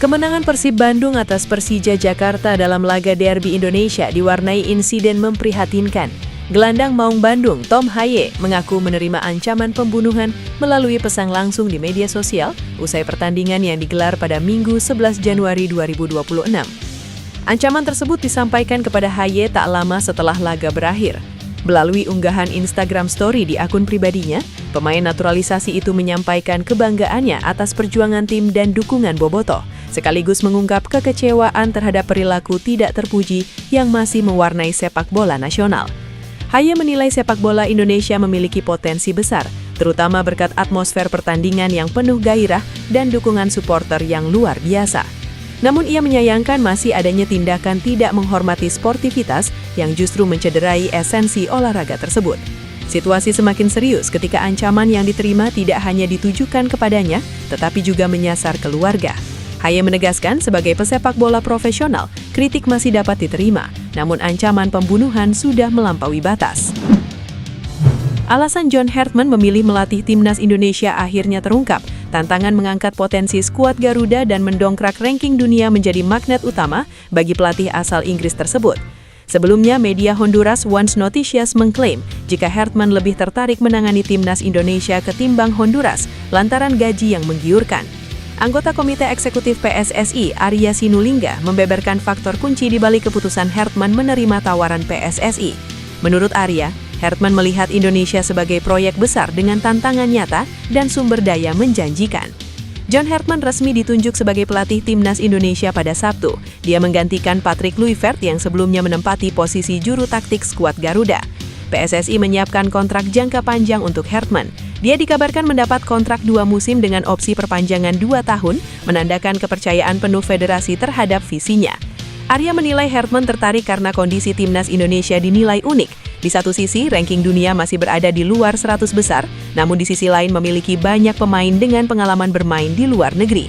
Kemenangan Persib Bandung atas Persija Jakarta dalam laga derby Indonesia diwarnai insiden memprihatinkan. Gelandang Maung Bandung, Tom Haye, mengaku menerima ancaman pembunuhan melalui pesan langsung di media sosial usai pertandingan yang digelar pada Minggu 11 Januari 2026. Ancaman tersebut disampaikan kepada Haye tak lama setelah laga berakhir. Melalui unggahan Instagram Story di akun pribadinya, pemain naturalisasi itu menyampaikan kebanggaannya atas perjuangan tim dan dukungan Bobotoh, sekaligus mengungkap kekecewaan terhadap perilaku tidak terpuji yang masih mewarnai sepak bola nasional. Haye menilai sepak bola Indonesia memiliki potensi besar, terutama berkat atmosfer pertandingan yang penuh gairah dan dukungan supporter yang luar biasa. Namun ia menyayangkan masih adanya tindakan tidak menghormati sportivitas yang justru mencederai esensi olahraga tersebut. Situasi semakin serius ketika ancaman yang diterima tidak hanya ditujukan kepadanya, tetapi juga menyasar keluarga. Haye menegaskan sebagai pesepak bola profesional, kritik masih dapat diterima, namun ancaman pembunuhan sudah melampaui batas. Alasan John Hartman memilih melatih timnas Indonesia akhirnya terungkap. Tantangan mengangkat potensi skuad Garuda dan mendongkrak ranking dunia menjadi magnet utama bagi pelatih asal Inggris tersebut. Sebelumnya, media Honduras Once Noticias mengklaim jika Hartman lebih tertarik menangani timnas Indonesia ketimbang Honduras lantaran gaji yang menggiurkan. Anggota Komite Eksekutif PSSI, Arya Sinulinga, membeberkan faktor kunci di balik keputusan Hartman menerima tawaran PSSI. Menurut Arya, Hartman melihat Indonesia sebagai proyek besar dengan tantangan nyata dan sumber daya menjanjikan. John Hartman resmi ditunjuk sebagai pelatih timnas Indonesia pada Sabtu. Dia menggantikan Patrick Kluivert yang sebelumnya menempati posisi juru taktik skuad Garuda. PSSI menyiapkan kontrak jangka panjang untuk Hartman. Dia dikabarkan mendapat kontrak 2 musim dengan opsi perpanjangan 2 tahun, menandakan kepercayaan penuh federasi terhadap visinya. Arya menilai Hartman tertarik karena kondisi timnas Indonesia dinilai unik. Di satu sisi, ranking dunia masih berada di luar 100 besar, namun di sisi lain memiliki banyak pemain dengan pengalaman bermain di luar negeri.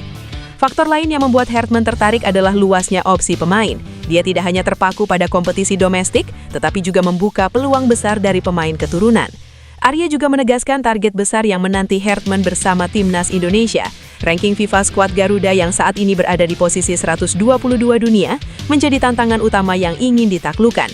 Faktor lain yang membuat Hartman tertarik adalah luasnya opsi pemain. Dia tidak hanya terpaku pada kompetisi domestik, tetapi juga membuka peluang besar dari pemain keturunan. Arya juga menegaskan target besar yang menanti Hartman bersama timnas Indonesia. Ranking FIFA skuad Garuda yang saat ini berada di posisi 122 dunia menjadi tantangan utama yang ingin ditaklukkan.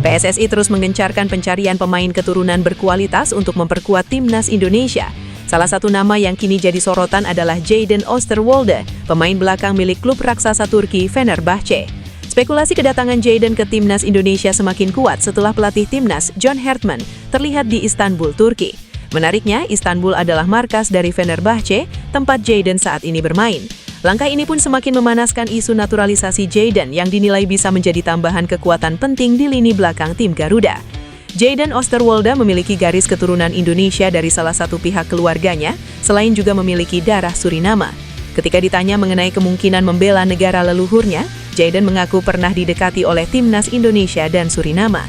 PSSI terus menggencarkan pencarian pemain keturunan berkualitas untuk memperkuat timnas Indonesia. Salah satu nama yang kini jadi sorotan adalah Jadon Oosterwolde, pemain belakang milik klub raksasa Turki Fenerbahce. Spekulasi kedatangan Jadon ke timnas Indonesia semakin kuat setelah pelatih timnas John Hartman terlihat di Istanbul, Turki. Menariknya, Istanbul adalah markas dari Fenerbahce, tempat Jadon saat ini bermain. Langkah ini pun semakin memanaskan isu naturalisasi Jadon yang dinilai bisa menjadi tambahan kekuatan penting di lini belakang tim Garuda. Jadon Oosterwolde memiliki garis keturunan Indonesia dari salah satu pihak keluarganya, selain juga memiliki darah Suriname. Ketika ditanya mengenai kemungkinan membela negara leluhurnya, Jadon mengaku pernah didekati oleh timnas Indonesia dan Suriname.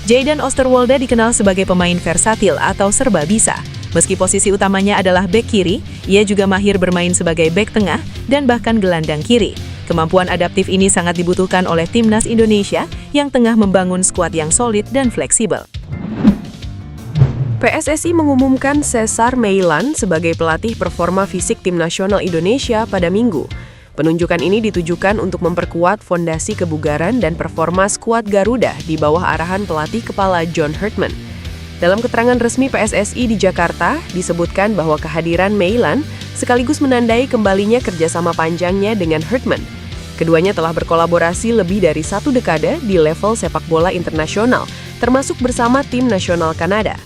Jadon Oosterwolde dikenal sebagai pemain versatil atau serba bisa. Meski posisi utamanya adalah bek kiri, ia juga mahir bermain sebagai bek tengah dan bahkan gelandang kiri. Kemampuan adaptif ini sangat dibutuhkan oleh timnas Indonesia yang tengah membangun skuad yang solid dan fleksibel. PSSI mengumumkan Cesar Meilan sebagai pelatih performa fisik tim nasional Indonesia pada Minggu. Penunjukan ini ditujukan untuk memperkuat fondasi kebugaran dan performa skuad Garuda di bawah arahan pelatih kepala John Hartman. Dalam keterangan resmi PSSI di Jakarta, disebutkan bahwa kehadiran Meilan sekaligus menandai kembalinya kerjasama panjangnya dengan Hartman. Keduanya telah berkolaborasi lebih dari 1 dekade di level sepak bola internasional, termasuk bersama tim nasional Kanada.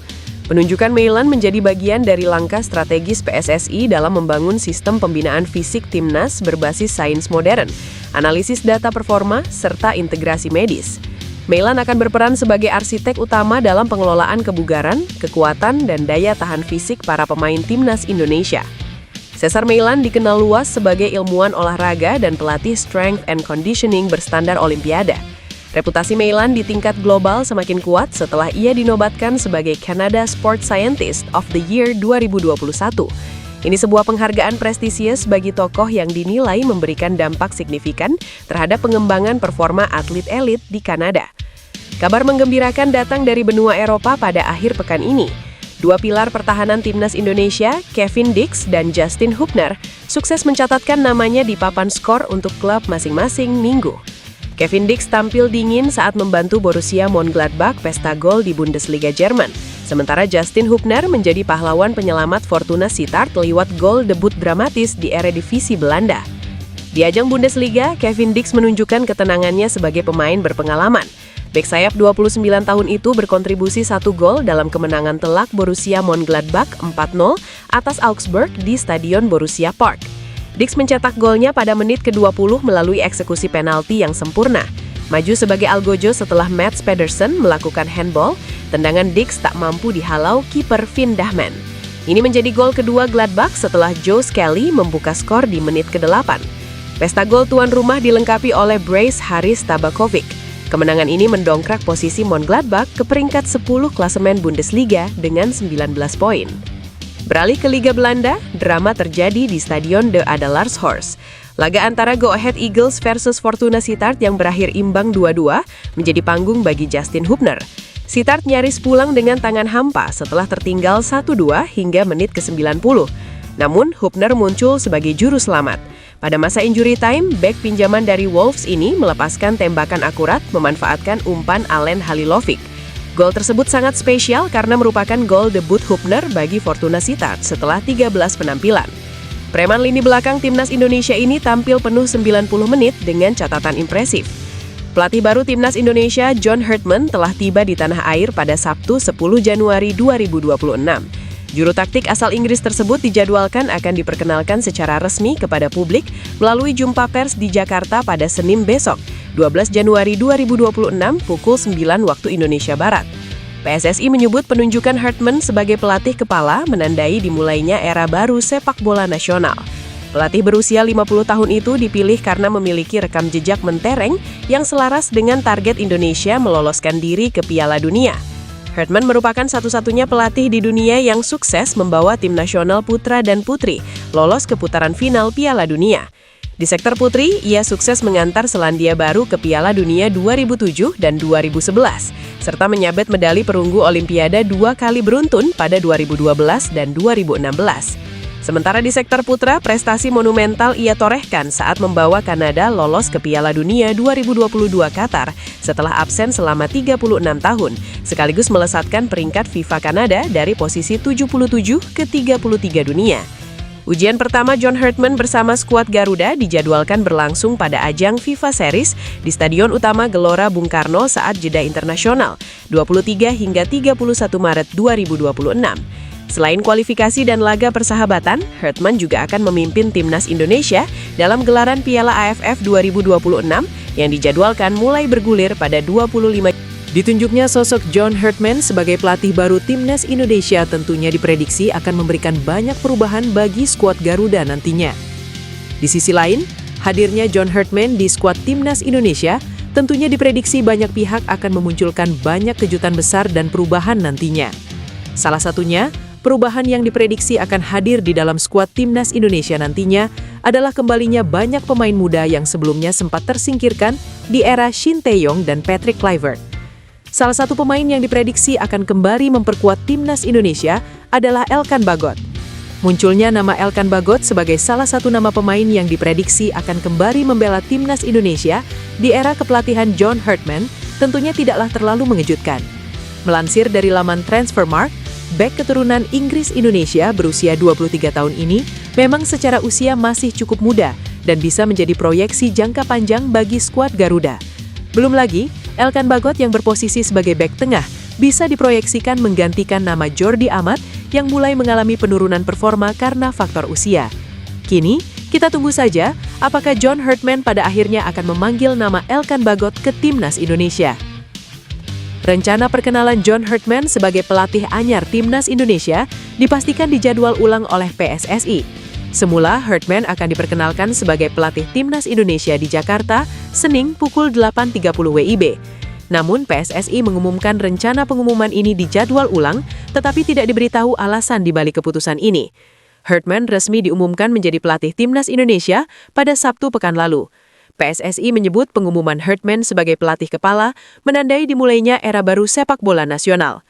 Penunjukan Meilan menjadi bagian dari langkah strategis PSSI dalam membangun sistem pembinaan fisik timnas berbasis sains modern, analisis data performa, serta integrasi medis. Meilan akan berperan sebagai arsitek utama dalam pengelolaan kebugaran, kekuatan, dan daya tahan fisik para pemain timnas Indonesia. Cesar Meilan dikenal luas sebagai ilmuwan olahraga dan pelatih strength and conditioning berstandar Olimpiade. Reputasi Meilan di tingkat global semakin kuat setelah ia dinobatkan sebagai Canada Sport Scientist of the Year 2021. Ini sebuah penghargaan prestisius bagi tokoh yang dinilai memberikan dampak signifikan terhadap pengembangan performa atlet elit di Kanada. Kabar menggembirakan datang dari benua Eropa pada akhir pekan ini. Dua pilar pertahanan timnas Indonesia, Kevin Dix dan Justin Hubner, sukses mencatatkan namanya di papan skor untuk klub masing-masing Minggu. Kevin Dix tampil dingin saat membantu Borussia Mönchengladbach pesta gol di Bundesliga Jerman. Sementara Justin Hubner menjadi pahlawan penyelamat Fortuna Sittard lewat gol debut dramatis di Eredivisie Belanda. Di ajang Bundesliga, Kevin Dix menunjukkan ketenangannya sebagai pemain berpengalaman. Bek sayap 29 tahun itu berkontribusi 1 gol dalam kemenangan telak Borussia Mönchengladbach 4-0 atas Augsburg di Stadion Borussia Park. Dix mencetak golnya pada menit ke-20 melalui eksekusi penalti yang sempurna. Maju sebagai algojo setelah Mats Pedersen melakukan handball, tendangan Dix tak mampu dihalau kiper Finn Dahmen. Ini menjadi gol kedua Gladbach setelah Joe Skelly membuka skor di menit ke-8. Pesta gol tuan rumah dilengkapi oleh brace Haris Tabakovic. Kemenangan ini mendongkrak posisi Mönchengladbach ke peringkat 10 klasemen Bundesliga dengan 19 poin. Beralih ke Liga Belanda, drama terjadi di Stadion De Adelaarshorst. Laga antara Go Ahead Eagles versus Fortuna Sittard yang berakhir imbang 2-2 menjadi panggung bagi Justin Hubner. Sittard nyaris pulang dengan tangan hampa setelah tertinggal 1-2 hingga menit ke-90. Namun, Hubner muncul sebagai juru selamat. Pada masa injury time, bek pinjaman dari Wolves ini melepaskan tembakan akurat memanfaatkan umpan Alen Halilovic. Gol tersebut sangat spesial karena merupakan gol debut Hubner bagi Fortuna Sittard setelah 13 penampilan. Preman lini belakang timnas Indonesia ini tampil penuh 90 menit dengan catatan impresif. Pelatih baru timnas Indonesia, John Herdman, telah tiba di tanah air pada Sabtu 10 Januari 2026. Juru taktik asal Inggris tersebut dijadwalkan akan diperkenalkan secara resmi kepada publik melalui jumpa pers di Jakarta pada Senin besok, 12 Januari 2026 pukul 9 waktu Indonesia Barat. PSSI menyebut penunjukan Herdman sebagai pelatih kepala menandai dimulainya era baru sepak bola nasional. Pelatih berusia 50 tahun itu dipilih karena memiliki rekam jejak mentereng yang selaras dengan target Indonesia meloloskan diri ke Piala Dunia. Herdman merupakan satu-satunya pelatih di dunia yang sukses membawa tim nasional putra dan putri lolos ke putaran final Piala Dunia. Di sektor putri, ia sukses mengantar Selandia Baru ke Piala Dunia 2007 dan 2011, serta menyabet medali perunggu Olimpiade 2 kali beruntun pada 2012 dan 2016. Sementara di sektor putra, prestasi monumental ia torehkan saat membawa Kanada lolos ke Piala Dunia 2022 Qatar setelah absen selama 36 tahun, sekaligus melesatkan peringkat FIFA Kanada dari posisi 77 ke 33 dunia. Ujian pertama John Herdman bersama skuad Garuda dijadwalkan berlangsung pada ajang FIFA Series di Stadion Utama Gelora Bung Karno saat jeda internasional, 23 hingga 31 Maret 2026. Selain kualifikasi dan laga persahabatan, Herdman juga akan memimpin timnas Indonesia dalam gelaran Piala AFF 2026 yang dijadwalkan mulai bergulir pada 25. Ditunjuknya sosok John Herdman sebagai pelatih baru timnas Indonesia tentunya diprediksi akan memberikan banyak perubahan bagi skuad Garuda nantinya. Di sisi lain, hadirnya John Herdman di skuad timnas Indonesia tentunya diprediksi banyak pihak akan memunculkan banyak kejutan besar dan perubahan nantinya. Salah satunya, perubahan yang diprediksi akan hadir di dalam skuad timnas Indonesia nantinya adalah kembalinya banyak pemain muda yang sebelumnya sempat tersingkirkan di era Shin Tae-yong dan Patrick Kluivert. Salah satu pemain yang diprediksi akan kembali memperkuat timnas Indonesia adalah Elkan Bagot. Munculnya nama Elkan Bagot sebagai salah satu nama pemain yang diprediksi akan kembali membela timnas Indonesia di era kepelatihan John Herdman tentunya tidaklah terlalu mengejutkan. Melansir dari laman Transfermarkt, bek keturunan Inggris Indonesia berusia 23 tahun ini memang secara usia masih cukup muda dan bisa menjadi proyeksi jangka panjang bagi skuad Garuda. Belum lagi, Elkan Bagot yang berposisi sebagai bek tengah bisa diproyeksikan menggantikan nama Jordi Amat yang mulai mengalami penurunan performa karena faktor usia. Kini, kita tunggu saja apakah John Herdman pada akhirnya akan memanggil nama Elkan Bagot ke timnas Indonesia. Rencana perkenalan John Herdman sebagai pelatih anyar timnas Indonesia dipastikan dijadwal ulang oleh PSSI. Semula, Herdman akan diperkenalkan sebagai pelatih timnas Indonesia di Jakarta, Senin pukul 8.30 WIB. Namun, PSSI mengumumkan rencana pengumuman ini dijadwal ulang, tetapi tidak diberitahu alasan di balik keputusan ini. Herdman resmi diumumkan menjadi pelatih timnas Indonesia pada Sabtu pekan lalu. PSSI menyebut pengumuman Herdman sebagai pelatih kepala menandai dimulainya era baru sepak bola nasional.